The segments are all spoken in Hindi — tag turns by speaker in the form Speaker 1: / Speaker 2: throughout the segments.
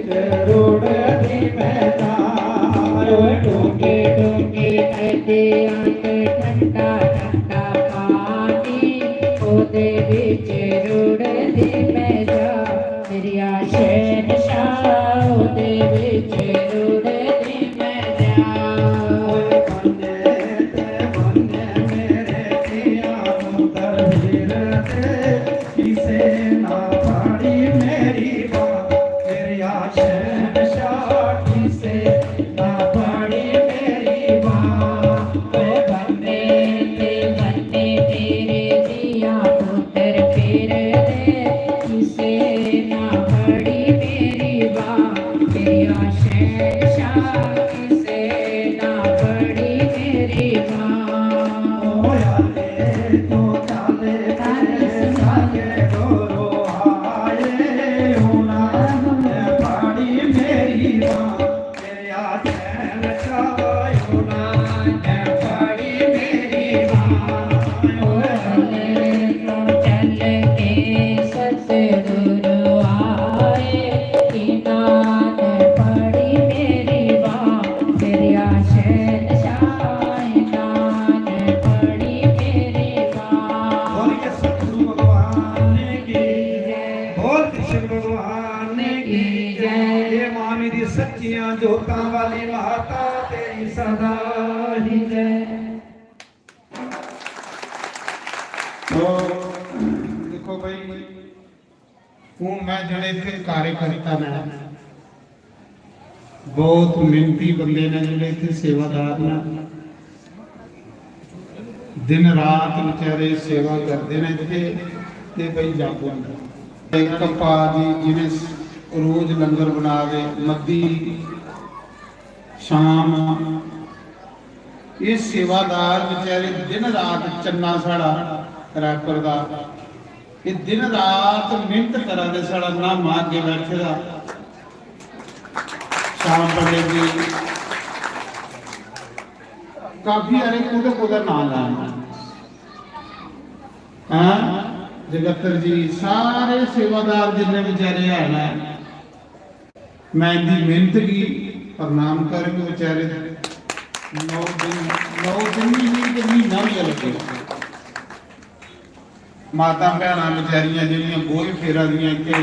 Speaker 1: रोड दी मैदार डूंगे डूंगे नदी आके ठंडा ठंडा पानी ओदे विच रोड दी मैदार मेरिया शहनशाह ओदे विच रोड दी मैदार बन्ने मेरे दियां मुतर फिरदे किसे ना पाड़ी मेरी बात मेरिया शहनशाह किसे ना पाड़ी मेरी बात बन्ने मेरे दियां मुतर फिरदे किसे ना पाड़ी मेरी बात मेरिया शहनशाह किसे ना पाड़ी मेरी बात होया ले तो चाले सागे गोरो आए होना पाड़ी मेरी बात मेरिया शहनशाह होना पाड़ी मेरी बात होले तो चल के सतगुरु आए इनाम पाड़ी मेरी बात मेरिया शहनशाह इनाम पाड़ी मेरी बात बोलिए सतगुरु भगवान की जय बोल कृष्ण भगवान की जय ये मां मेरी सच्चियां जोतां वाली माता तेरी सदा ही जय।
Speaker 2: तो देखो भाई हूँ मैं जड़े थे कार्यकर्ता ने बहुत मिहनती बंदे ने जड़े थे सेवादार ने दिन रात बेचारे सेवा करते ने थे ते भाई जागो एक पा जी जिन्हें रोज लंगर बनावे मद्दी शाम ये सेवादार बेचारे दिन रात चन्ना साड़ा रैपर दा ये दिन रात मिहनत करा दे साड़ा ना मां के बैठे दा शाम पड़ेगी काफी अरे कुदा ना लाना हाँ जगतर जी सारे सेवादार जिन्ने बेचारे है ना मैं इनकी मेहनत की प्रणाम करके बेचारे 9 दिन भी महीना भी लगे माता भैन बेचारियां जिहड़ियां गोल फेरा दियां इत्थे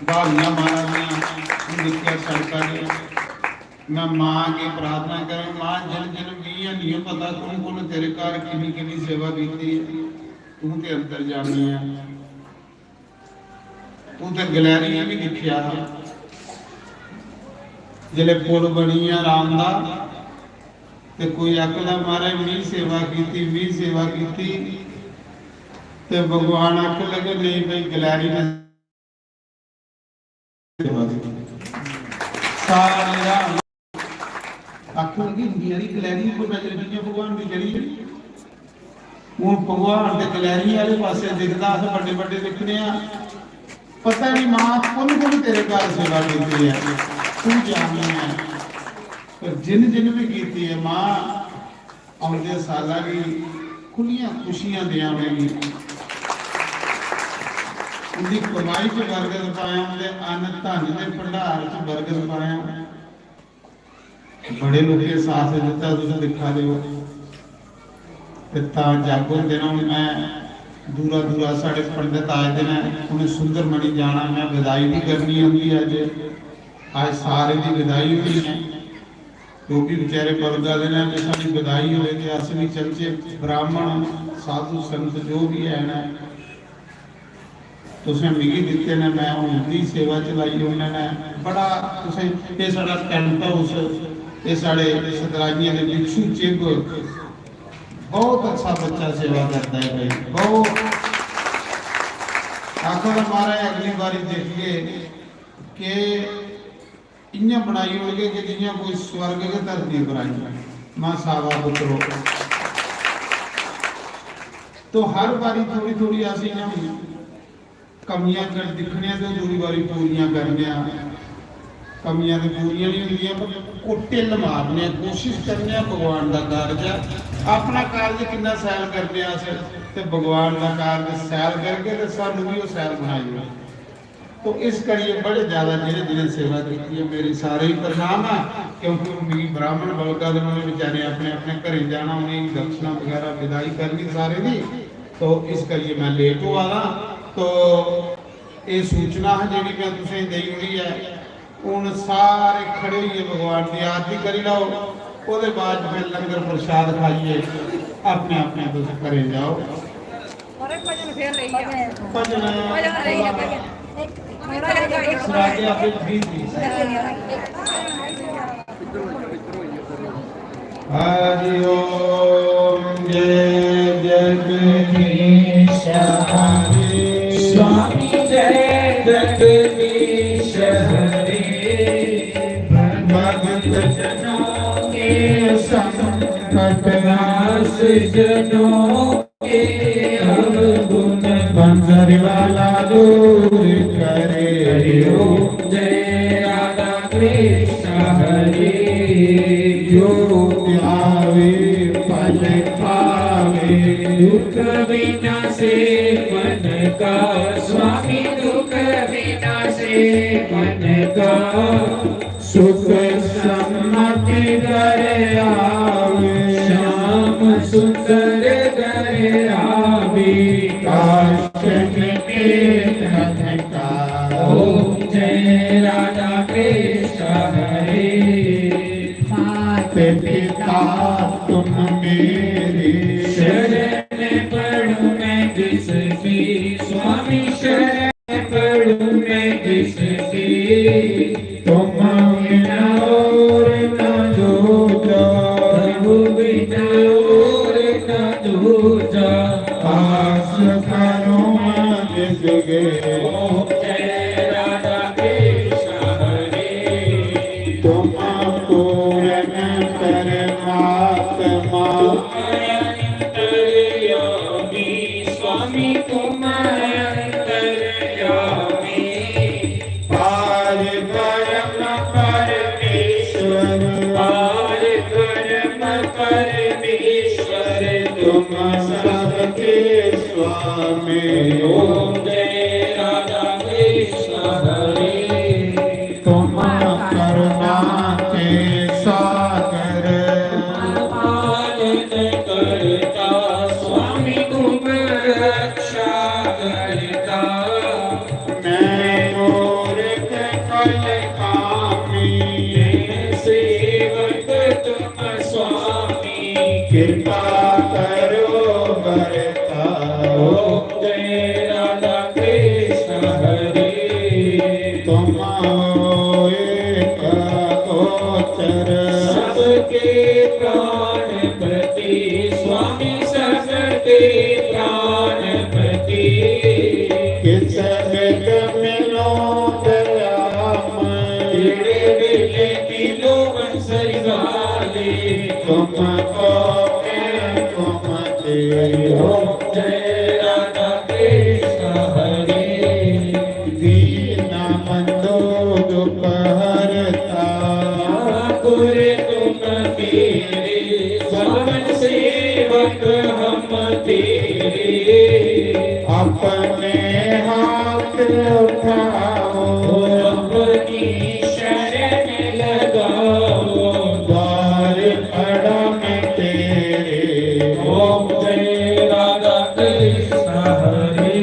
Speaker 2: बहालियां मारा दियां निक्कियां सड़कां दियां मैं मां की प्रार्थना करें मां जिन जिन भी नहीं पता कौन तेरे घर किन्नी सेवा की तू ते अंदर जानी है तू ते गलैरियां भी दिखिया जिले पुल बनी है राम दा ते कोई आखदा मारे मी सेवा की ते भगवान आख लगे नहीं भाई गलैरी ने सेवा की सारे राम आख लगी मेरी गलैरी को नजर नहीं भगवान की जड़ी हूँ भगवान के गलैरी वाले पासे दिखता अस बड़े बड़े दिखने पता नहीं मां कौन तेरे घर सेवा की है तू जानी है पर जिन जिन भी की है मां आउंदे साल भी खुलियां खुशियां देवेगी उनकी कमाई च बरकत पाया उनके अन्न धन के भंडार च बरकत पाया बड़े लोग साथ दिता तुम दिखा दो जागो दिन मैं दूरा दूरा साढ़े पंडित आए दिन उन्हें सुंदरमणि जाना मैं विदाई भी करनी होगी अज सारे की विदाई हुई है क्योंकि बेचारे बरदा दिन है साड़ी विदाई हो अस भी चलचे ब्राह्मण साधु संत जो भी है ना तुसें मिगी दिते ने मैं उनकी सेवा चलाई उन्होंने बड़ा तुसें ये साड़ा टेंट हाउस ये साढ़े सतराइयां के भिक्षु चिब बहुत अच्छा बच्चा सेवा करता है भाई बहुत आखिर हमारा अगली बारी देखिए कि इन्हें बनाई होगी कि जिन्हें कोई स्वर्ग के धरती पर आई मां सावा पुत्रो तो हर बारी थोड़ी थोड़ी असी कमियां कर दिखने तो दूरी बारी पूरियां करने कमियां तो पूरियां नहीं होंदियां पर कोटे मारने कोशिश करने भगवान का कारज अपना कारज कितना सैल करने ते भगवान का कारज सैल करके तो सानू भी वो सैल बनाई तो इस करिए बड़े ज्यादा जिन्हें जिन्हें सेवा की है मेरी सारे ही प्रणाम है, क्योंकि उन्हीं ब्राह्मण बलका उन्होंने बेचारे अपने अपने घर जाना, उन्हें दक्षिणा वगैरह विदाई करनी सारे दी, तो इस करिए मैं लेट हुआ था। तो ये सूचना है जी मैं तुसें दी हुई है, हूँ सारे खड़े ही भगवान की आरती करी लो, उसके बाद फिर लंगर प्रसाद खाइए, अपने अपने तुम घरे जाओ। भजन हरि ओम जय जगदीश हरे
Speaker 1: स्वामी जय जगदीश हरे,
Speaker 2: भगत
Speaker 1: जनों के संकट नाश, जनों के अवगुण
Speaker 2: बंसरी वाला दूर करे।
Speaker 1: हरि ओम जय राधा कृष्ण हरे,
Speaker 2: जो आवे फल पावे,
Speaker 1: दुख विनाशे मन का, स्वामी दुख विनाशे मन का,
Speaker 2: सुख सम्मति करे आवे,
Speaker 1: श्याम सुंदर घर आवे,
Speaker 2: काशन के धन का।
Speaker 1: ओम जय राधा कृष्ण हरे,
Speaker 2: माते पिता तुम मेरे,
Speaker 1: शरण पढ़ूं मैं जिसकी, स्वामी शरण पढ़ूं मैं जिसकी,
Speaker 2: तुम बिना और न दूजा,
Speaker 1: प्रभु बिना और न दूजा,
Speaker 2: आस करो जिसके।
Speaker 1: ओम जय राधा कृष्ण हरे,
Speaker 2: तुम पूर्ण परमात्मा,
Speaker 1: अंतर्यामी, स्वामी तुम अंतर्यामी,
Speaker 2: पार परम परमेश्वर,
Speaker 1: पार ब्रह्म परमेश्वर
Speaker 2: तुम सबके स्वामी।
Speaker 1: ओम जय राधा कृष्ण हरे,
Speaker 2: तुम करुणा के सागर,
Speaker 1: पालन करता, स्वामी तुम रक्षा करता,
Speaker 2: मैं मूर्ख कल कामी,
Speaker 1: सेवक तुम स्वामी,
Speaker 2: कृपा करो बरता।
Speaker 1: ओम जय राधा कृष्ण हरे,
Speaker 2: तुम हो एक गोचर,
Speaker 1: सबके प्राण प्रति, स्वामी सबके प्राण प्रति,
Speaker 2: किस विद मिलो दयामय,
Speaker 1: तेरे बेले मिलो बंसरी वाले,
Speaker 2: तुमको मैं तुम दे।
Speaker 1: ओम जय राधा कृष्ण हरे,
Speaker 2: दीन बंधु दुख हरता,
Speaker 1: ठाकुर तुम मेरे, पवन सेवक हम तेरे,
Speaker 2: अपने हाथ उठाओ,
Speaker 1: अपनी शरण लगाओ,
Speaker 2: द्वार खड़ा मैं तेरे।
Speaker 1: ओम जय राधा कृष्ण हरे,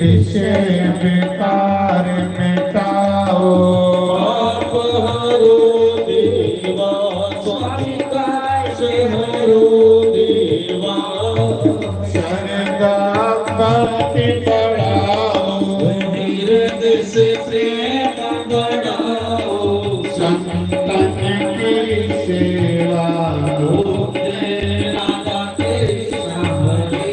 Speaker 2: विषय विकार मिटाओ,
Speaker 1: आप हरो देवा, स्वामी काश हरो देवा,
Speaker 2: सरगा भक्ति बढ़ाओ,
Speaker 1: हृदय से प्रेम बढ़ाओ,
Speaker 2: संतन की सेवा।
Speaker 1: ओम जय राधा कृष्ण हरे,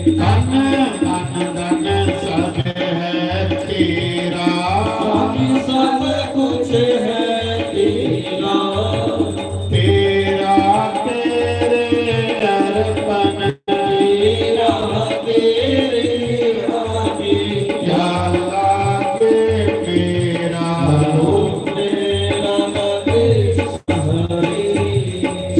Speaker 2: धन धन धन सब है तेरा,
Speaker 1: स्वामी सब कुछ है तेरा,
Speaker 2: तेरा तेरे अर्पण,
Speaker 1: तेरा तेरे आगे,
Speaker 2: या लागे मेरा।
Speaker 1: ओम जय राधा कृष्ण हरे,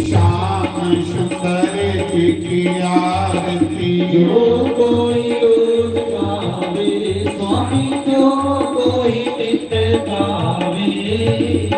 Speaker 2: श्याम सुंदर की आरती,
Speaker 1: जो कोई रोग पावे, स्वामी को जो कोई चित गावे